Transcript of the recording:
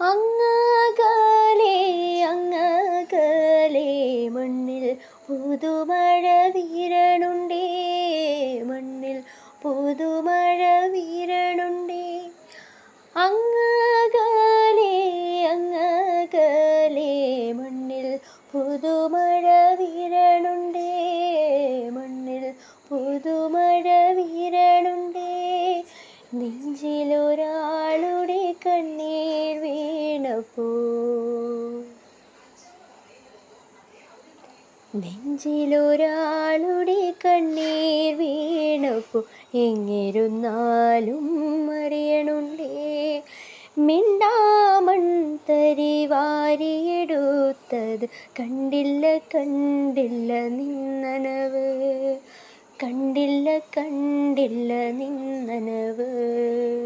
അങ്ങകലെ അങ്ങകലെ മണ്ണിൽ പുതുമഴ വീരണുണ്ടേ, മണ്ണിൽ പുതുമഴ വീരണുണ്ടേ. അങ്ങകലെ അങ്ങകലെ മണ്ണിൽ പുതുമഴ വീരണുണ്ടേ, മണ്ണിൽ പുതുമഴ വീരണുണ്ടേ. നെഞ്ചിലൊരാളുടെ കണ്ണീർ വീണപ്പോ, നെഞ്ചിലൊരാളുടെ കണ്ണീർ വീണപ്പോ എങ്ങിരുന്നാലും അറിയണുണ്ടേ. മിണ്ടാമൺതരി വാരിയെടുത്തത് കണ്ടില്ല കണ്ടില്ല നിന്നനവ്, കണ്ടില്ല കണ്ടില്ല നിന്നനവ്.